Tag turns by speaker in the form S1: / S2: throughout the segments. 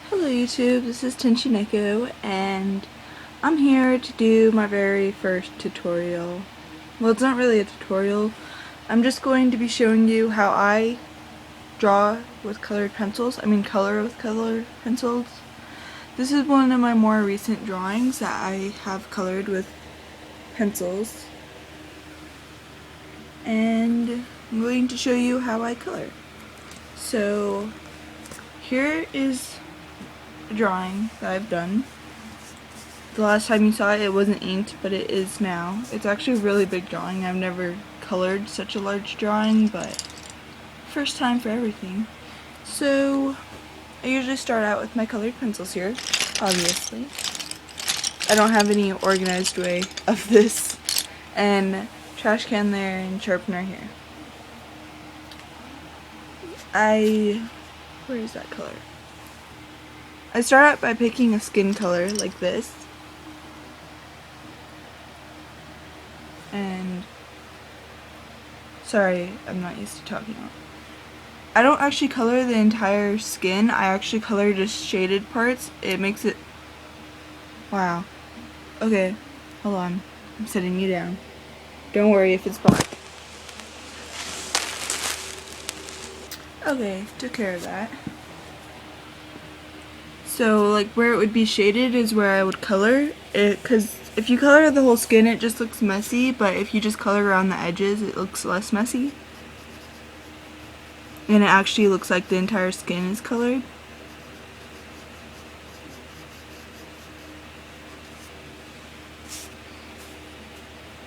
S1: Hello YouTube, this is Tenchi and I'm here to do my very first tutorial. Well, it's not really a tutorial. I'm just going to be showing you how I draw with colored pencils. Color with colored pencils. This is one of my more recent drawings that I have colored with pencils. And I'm going to show you how I color. So, here is a drawing that I've done. The last time you saw it, it wasn't inked, but it is now. It's actually a really big drawing. I've never colored such a large drawing, but first time for everything. So, I usually start out with my colored pencils here, obviously. I don't have any organized way of this. And trash can there and sharpener here. Where is that color? I start out by picking a skin color like this. And sorry, I'm not used to talking. I don't actually color the entire skin. I actually color just shaded parts. It makes it... Wow. Okay, hold on. I'm setting you down. Don't worry if it's black. Okay, took care of that. So, like, where it would be shaded is where I would color it, because if you color the whole skin, it just looks messy, but if you just color around the edges, it looks less messy. And it actually looks like the entire skin is colored.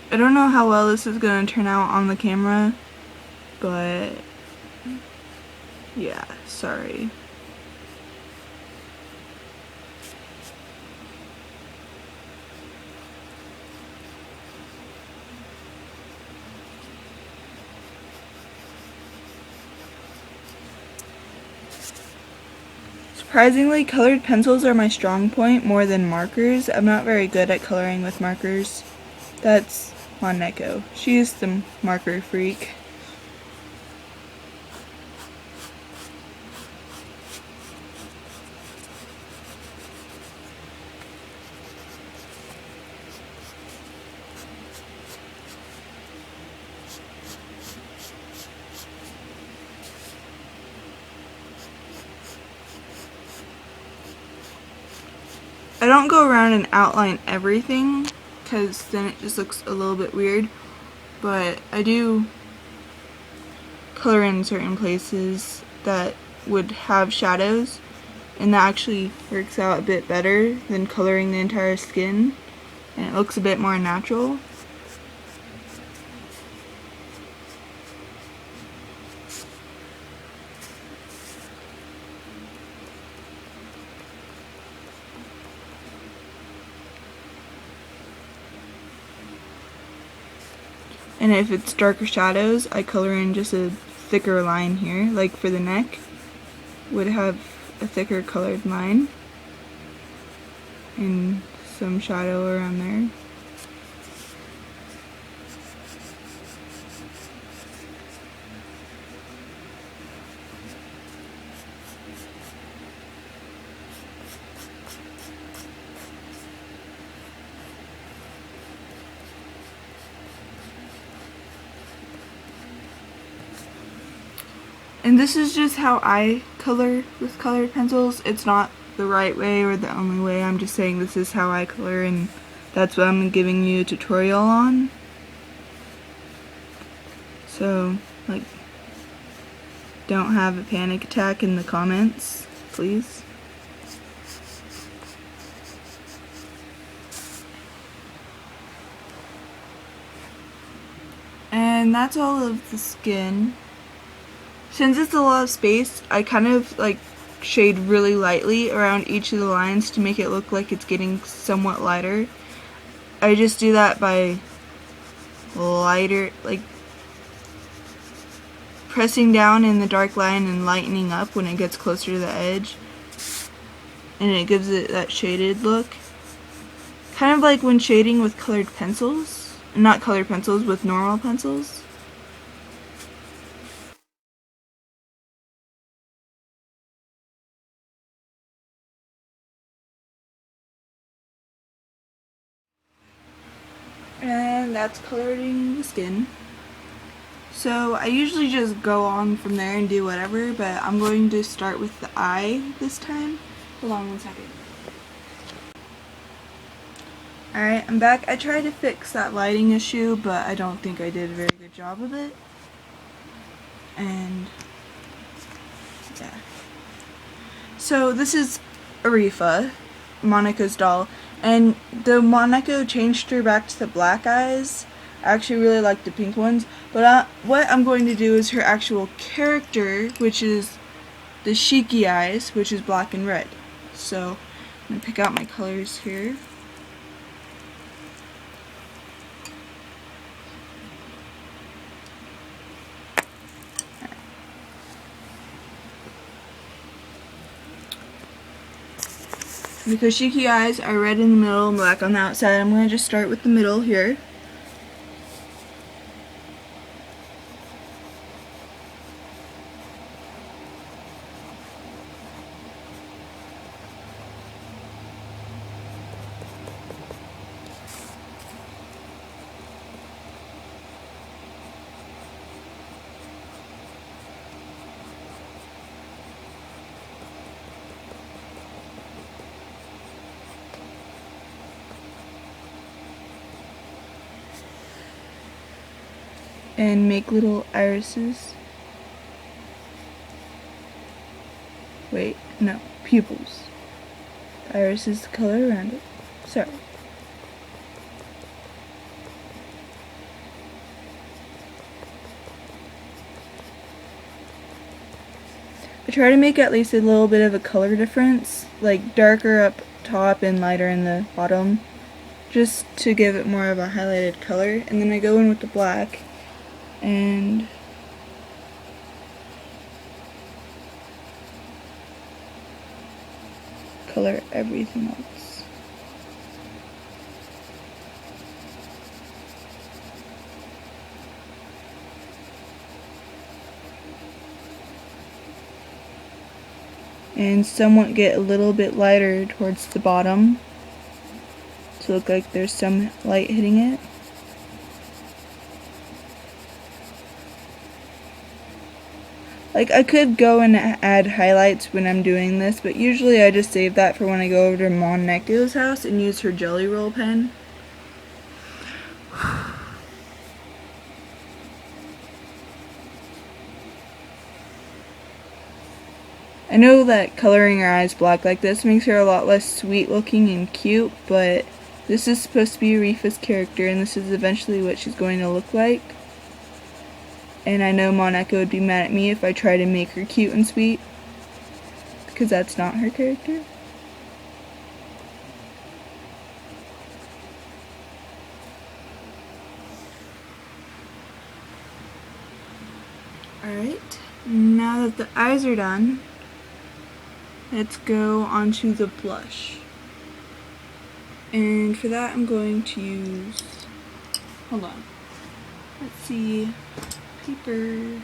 S1: I don't know how well this is going to turn out on the camera, but yeah, sorry. Surprisingly, colored pencils are my strong point more than markers. I'm not very good at coloring with markers. That's Moneko. She's the marker freak. I don't go around and outline everything, because then it just looks a little bit weird, but I do color in certain places that would have shadows, and that actually works out a bit better than coloring the entire skin, and it looks a bit more natural. And if it's darker shadows, I color in just a thicker line here, like for the neck, would have a thicker colored line and some shadow around there. And this is just how I color with colored pencils. It's not the right way or the only way. I'm just saying this is how I color, and that's what I'm giving you a tutorial on. So, like, don't have a panic attack in the comments, please. And that's all of the skin. Since it's a lot of space, I kind of like shade really lightly around each of the lines to make it look like it's getting somewhat lighter. I just do that by pressing down in the dark line and lightening up when it gets closer to the edge, and it gives it that shaded look. Kind of like when shading with colored pencils, not colored pencils, with normal pencils. and that's coloring the skin. So I usually just go on from there and do whatever, but I'm going to start with the eye this time. Hold on 1 second. Alright, I'm back. I tried to fix that lighting issue, but I don't think I did a very good job of it. And yeah. So this is Arifa, Monica's doll, and the Monica changed her back to the black eyes. I actually really like the pink ones, but what I'm going to do is her actual character, which is the Shiki eyes, which is black and red. So I'm going to pick out my colors here. Because Shiki eyes are red in the middle and black on the outside, I'm going to just start with the middle here. And make little irises. Wait, no, pupils. The iris is the color around it. Sorry. I try to make at least a little bit of a color difference, like darker up top and lighter in the bottom, just to give it more of a highlighted color. And then I go in with the black and color everything else. And somewhat get a little bit lighter towards the bottom to look like there's some light hitting it. Like, I could go and add highlights when I'm doing this, but usually I just save that for when I go over to Moneco's house and use her Jelly Roll pen. I know that coloring her eyes black like this makes her a lot less sweet looking and cute, but this is supposed to be Arifa's character, and this is eventually what she's going to look like. And I know Monica would be mad at me if I try to make her cute and sweet, because that's not her character. Alright, now that the eyes are done, let's go onto the blush. And for that I'm going to use, hold on, let's see, paper.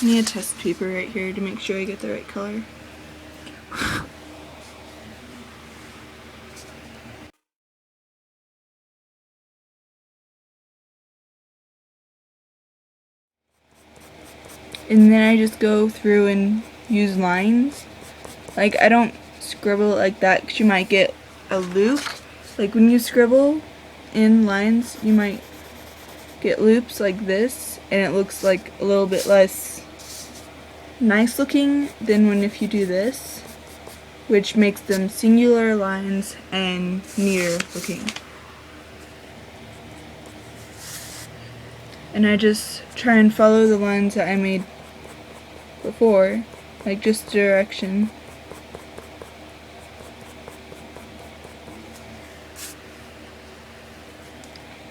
S1: I need a test paper right here to make sure I get the right color. And then I just go through and use lines. Like, I don't scribble it like that because you might get a loop. Like, when you scribble in lines, you might get loops like this, and it looks like a little bit less nice looking than when if you do this, which makes them singular lines and neater looking. And I just try and follow the lines that I made before, like just direction.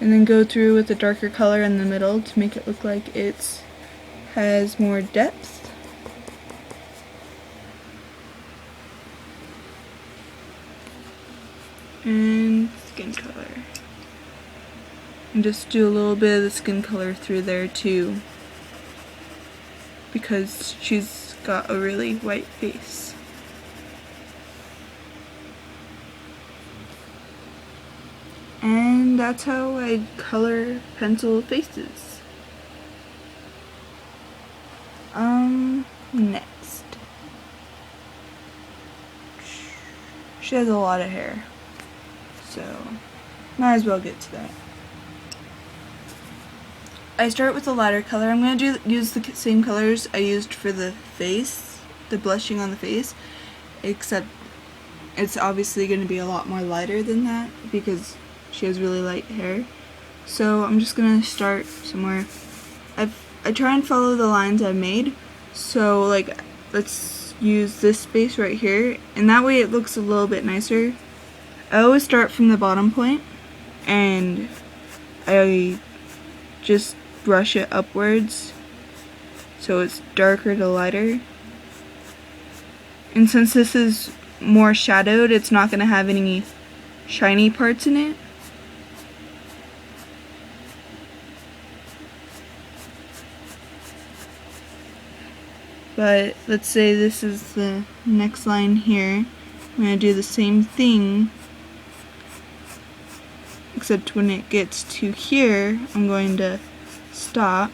S1: And then go through with a darker color in the middle to make it look like it has more depth. And skin color. And just do a little bit of the skin color through there too. because she's got a really white face. And that's how I color pencil faces. Next. She has a lot of hair, so might as well get to that. I start with a lighter color. I'm going to use the same colors I used for the face, the blushing on the face, except it's obviously going to be a lot more lighter than that because she has really light hair. So I'm just going to start somewhere. I try and follow the lines I made. So like, let's use this space right here, and that way it looks a little bit nicer. I always start from the bottom point, and I just brush it upwards so it's darker to lighter. And since this is more shadowed, it's not going to have any shiny parts in it. But let's say this is the next line here. I'm going to do the same thing, except when it gets to here, I'm going to stop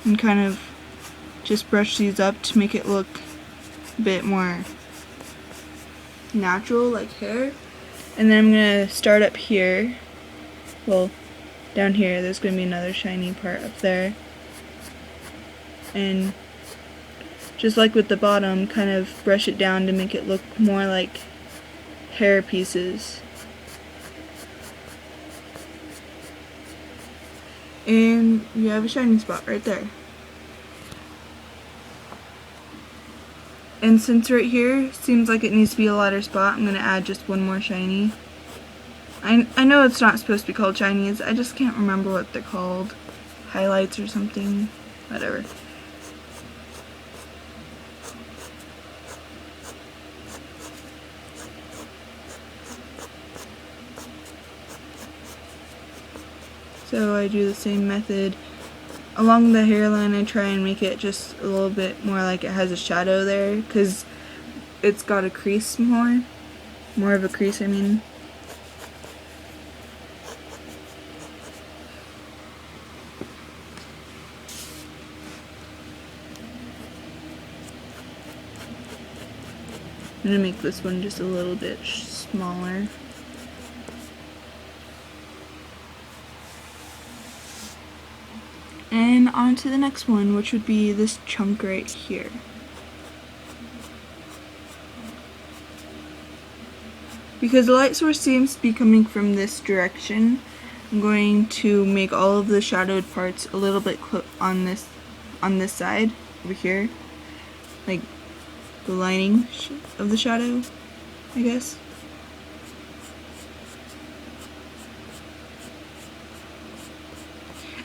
S1: and kind of just brush these up to make it look a bit more natural, like hair. And then I'm going to start up here. Well, down here, there's going to be another shiny part up there. And just like with the bottom, kind of brush it down to make it look more like hair pieces. And you have a shiny spot right there. And since right here seems like it needs to be a lighter spot, I'm going to add just one more shiny. I know it's not supposed to be called shinies, I just can't remember what they're called. Highlights or something, whatever. So I do the same method. Along the hairline, I try and make it just a little bit more like it has a shadow there, because it's got a crease more of a crease, I mean. I'm going to make this one just a little bit smaller. And on to the next one, which would be this chunk right here. Because the light source seems to be coming from this direction, I'm going to make all of the shadowed parts a little bit on this side over here, like the lining of the shadow, I guess.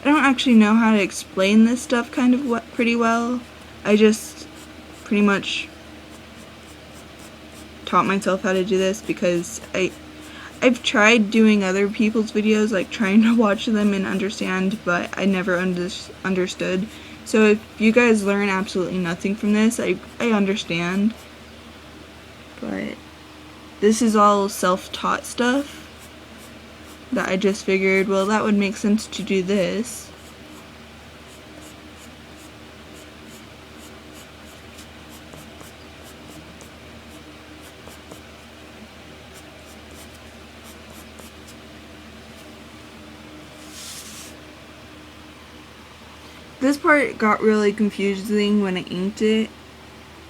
S1: I don't actually know how to explain this stuff pretty well. I just pretty much taught myself how to do this because I've tried doing other people's videos, like trying to watch them and understand, but I never understood. So if you guys learn absolutely nothing from this, I understand. But this is all self-taught stuff that I just figured, well, that would make sense to do this. This part got really confusing when I inked it,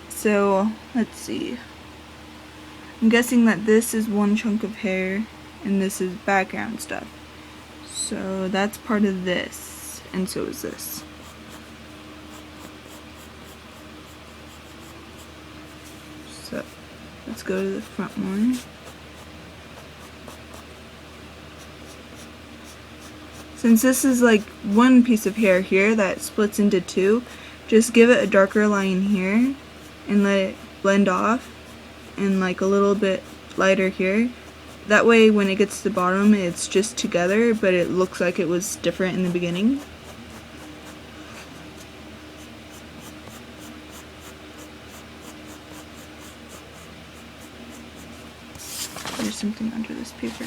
S1: so let's see. I'm guessing that this is one chunk of hair and this is background stuff. So that's part of this, and so is this. So let's go to the front one. Since this is like one piece of hair here that splits into two, just give it a darker line here and let it blend off, and like a little bit lighter here. That way when it gets to the bottom it's just together, but it looks like it was different in the beginning. there's something under this paper.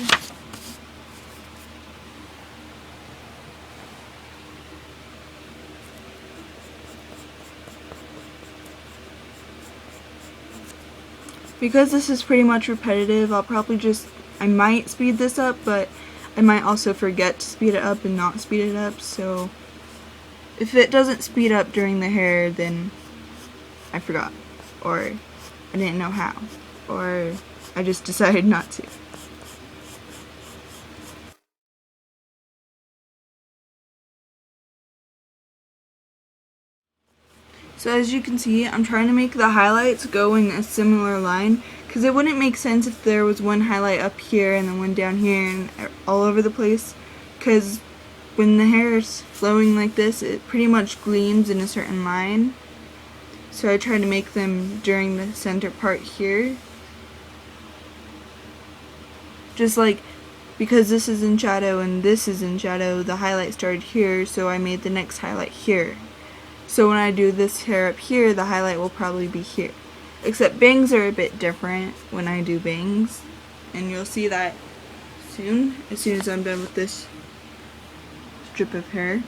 S1: Because this is pretty much repetitive, I might speed this up, but I might also forget to speed it up and not speed it up, so if it doesn't speed up during the hair, then I forgot, or I didn't know how, or I just decided not to. So as you can see, I'm trying to make the highlights go in a similar line, because it wouldn't make sense if there was one highlight up here and then one down here and all over the place, because when the hair is flowing like this, it pretty much gleams in a certain line. So I try to make them during the center part here. Just like, because this is in shadow and this is in shadow, the highlight started here, so I made the next highlight here. So when I do this hair up here, the highlight will probably be here. Except bangs are a bit different when I do bangs, and you'll see that soon as I'm done with this strip of hair.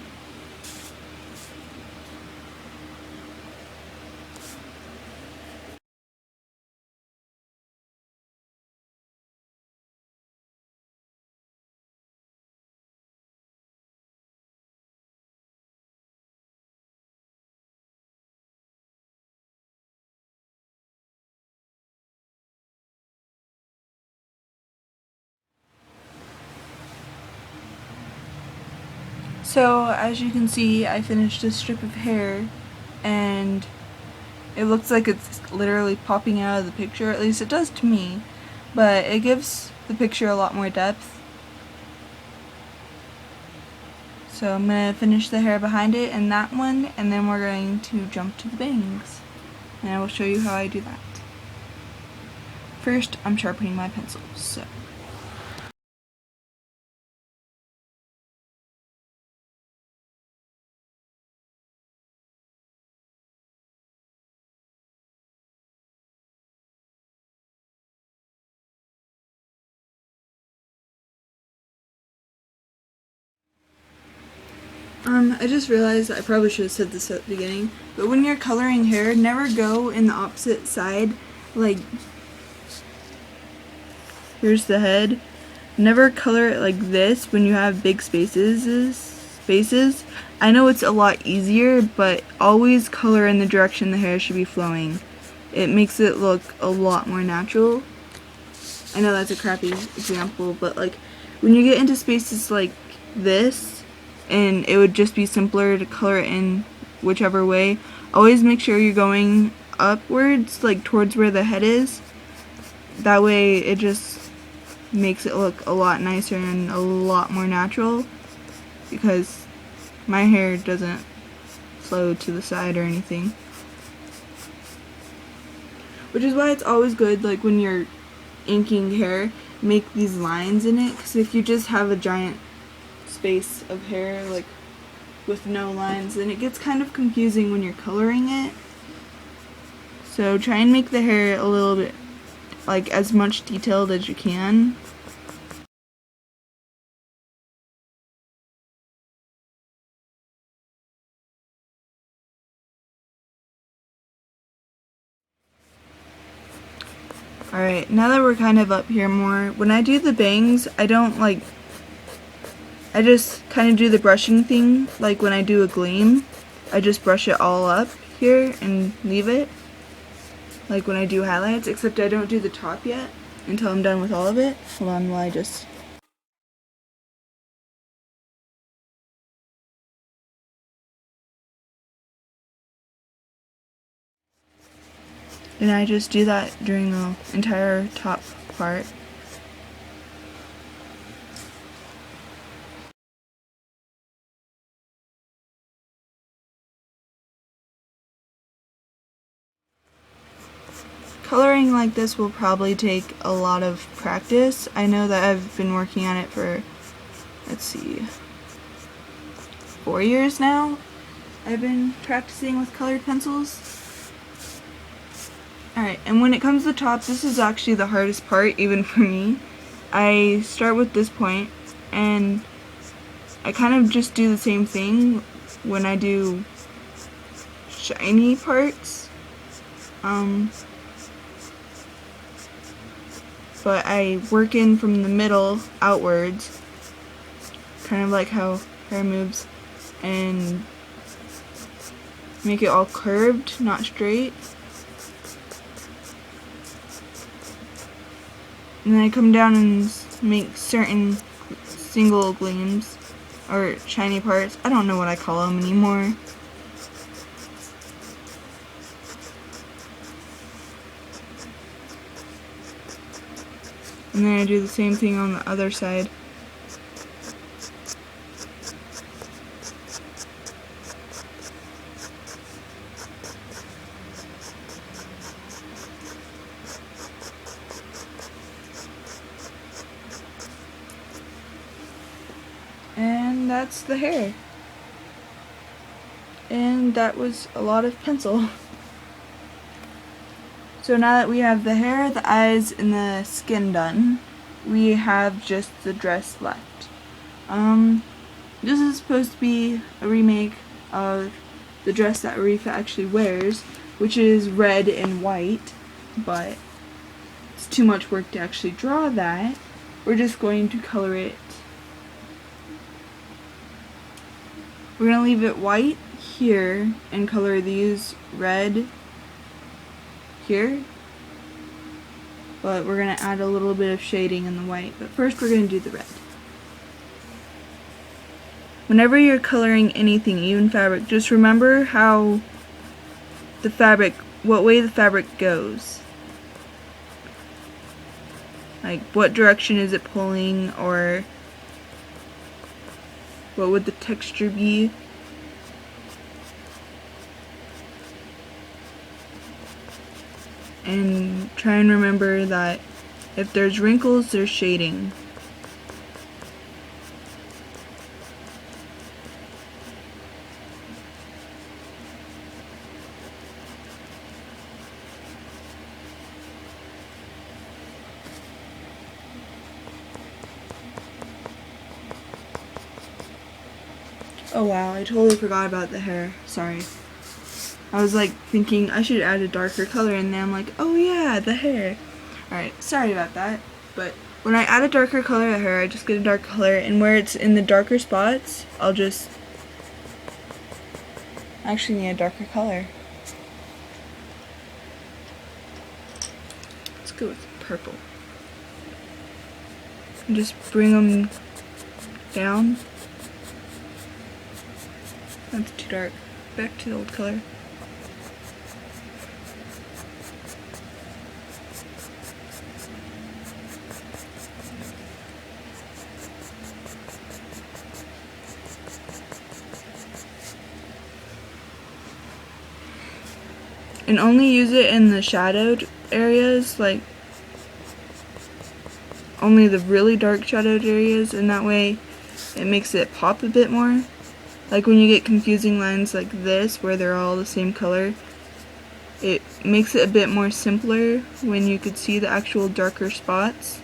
S1: So as you can see, I finished this strip of hair, and it looks like it's literally popping out of the picture, at least it does to me, but it gives the picture a lot more depth. So I'm going to finish the hair behind it and that one, and then we're going to jump to the bangs, and I will show you how I do that. First, I'm sharpening my pencils, so. I just realized I probably should have said this at the beginning, but when you're coloring hair, never go in the opposite side. Like, here's the head. Never color it like this when you have big spaces. I know it's a lot easier, but always color in the direction the hair should be flowing. It makes it look a lot more natural. I know that's a crappy example, but like when you get into spaces like this, and it would just be simpler to color it in whichever way, always make sure you're going upwards, like towards where the head is. That way it just makes it look a lot nicer and a lot more natural, because my hair doesn't flow to the side or anything. Which is why it's always good, like when you're inking hair, make these lines in it, because if you just have a giant space of hair like with no lines, then it gets kind of confusing when you're coloring it. So try and make the hair a little bit, like, as much detailed as you can. Alright, now that we're kind of up here more, when I do the bangs, I just kind of do the brushing thing, like when I do a gleam, I just brush it all up here and leave it, like when I do highlights, except I don't do the top yet until I'm done with all of it. Hold on while I just... And I just do that during the entire top part. Coloring like this will probably take a lot of practice. I know that I've been working on it for, let's see, 4 years now. I've been practicing with colored pencils. Alright, and when it comes to the top, this is actually the hardest part, even for me. I start with this point, and I kind of just do the same thing when I do shiny parts. But I work in from the middle outwards, kind of like how hair moves, and make it all curved, not straight. And then I come down and make certain single gleams, or shiny parts. I don't know what I call them anymore. And then I do the same thing on the other side. And that's the hair. And that was a lot of pencil. So now that we have the hair, the eyes, and the skin done, we have just the dress left. This is supposed to be a remake of the dress that Aretha actually wears, which is red and white, but it's too much work to actually draw that. We're just going to color it. We're going to leave it white here and color these red here. But we're going to add a little bit of shading in the white. But first we're going to do the red. Whenever you're coloring anything, even fabric, just remember how the fabric, what way the fabric goes. Like, what direction is it pulling, or what would the texture be? And try and remember that if there's wrinkles, there's shading. Oh wow, I totally forgot about the hair. Sorry. I was like thinking I should add a darker color, and then I'm like, oh yeah, the hair. Alright, sorry about that. But when I add a darker color to hair, I just get a dark color, and where it's in the darker spots, I'll just actually need a darker color. Let's go with purple. And just bring them down. That's too dark. Back to the old color. And only use it in the shadowed areas, like only the really dark shadowed areas, and that way it makes it pop a bit more. Like when you get confusing lines like this where they're all the same color, it makes it a bit more simpler when you could see the actual darker spots.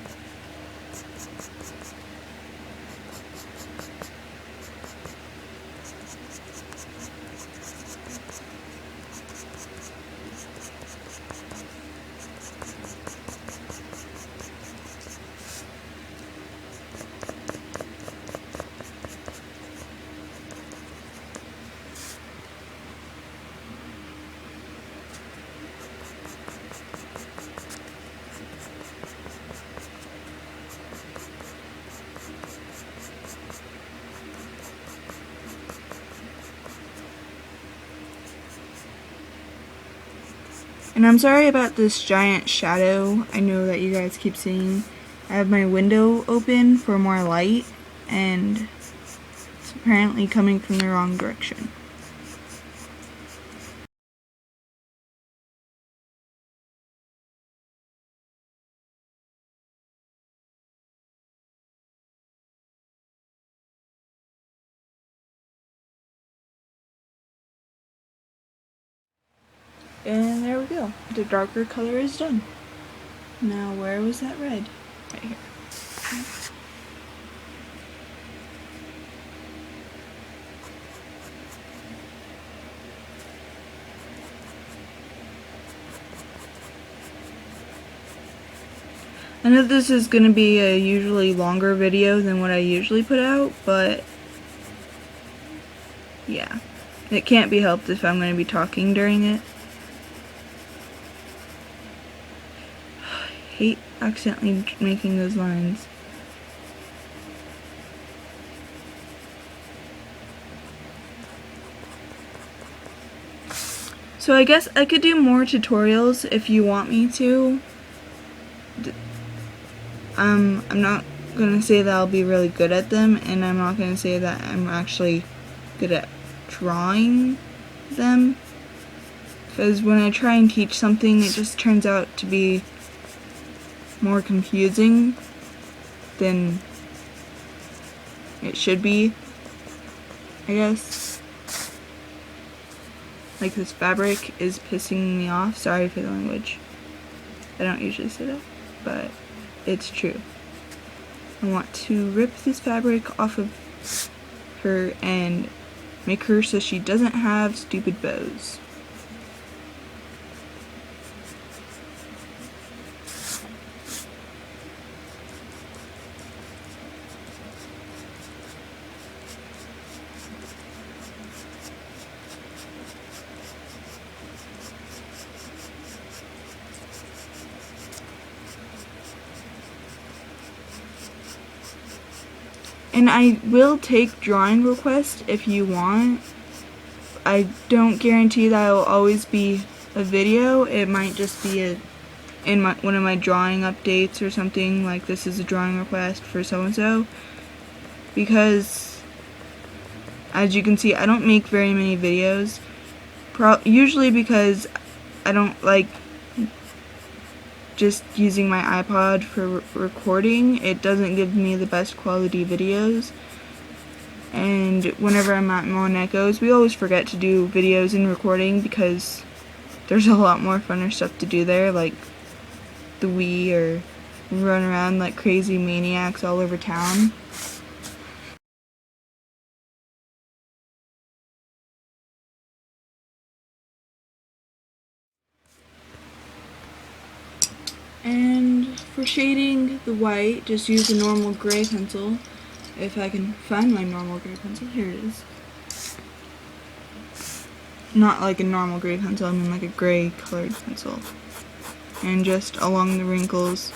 S1: And I'm sorry about this giant shadow. I know that you guys keep seeing. I have my window open for more light, and it's apparently coming from the wrong direction. And there we go. The darker color is done. Now where was that red? Right here. I know this is going to be a usually longer video than what I usually put out, but yeah, it can't be helped if I'm going to be talking during it. I hate accidentally making those lines. So I guess I could do more tutorials if you want me to. I'm not gonna say that I'll be really good at them, and I'm not gonna say that I'm actually good at drawing them, because when I try and teach something, it just turns out to be more confusing than it should be, I guess. Like, this fabric is pissing me off. Sorry for the language. I don't usually say that, but it's true. I want to rip this fabric off of her and make her so she doesn't have stupid bows. And I will take drawing requests if you want. I don't guarantee that it will always be a video. It might just be in one of my drawing updates or something, like this is a drawing request for so-and-so. Because, as you can see, I don't make very many videos. Usually because I don't like just using my iPod for recording. It doesn't give me the best quality videos, and whenever I'm at Mon Echoes, we always forget to do videos and recording because there's a lot more funner stuff to do there, like the Wii, or run around like crazy maniacs all over town. And for shading the white, just use a normal gray pencil. If I can find my normal gray pencil, here it is. Not like a normal gray pencil, I mean like a gray colored pencil. And just along the wrinkles,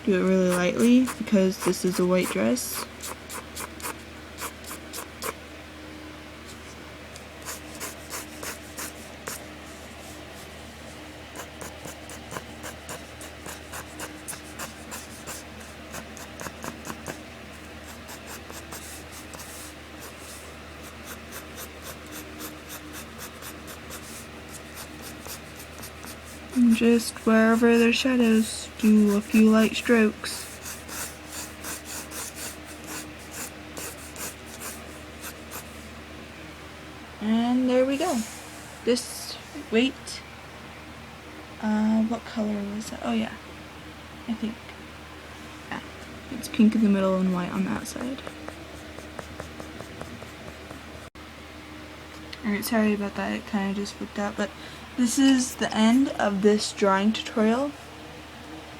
S1: do it really lightly because this is a white dress. And just wherever there's shadows, do a few light strokes. And there we go. Wait, what color was that? Oh yeah, I think, yeah, it's pink in the middle and white on the outside. Alright, sorry about that, it kind of just flipped out, but this is the end of this drawing tutorial.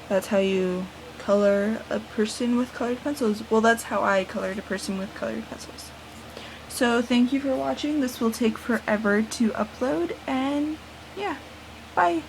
S1: That's how you color a person with colored pencils. Well, that's how I colored a person with colored pencils. So thank you for watching. This will take forever to upload, and yeah, bye.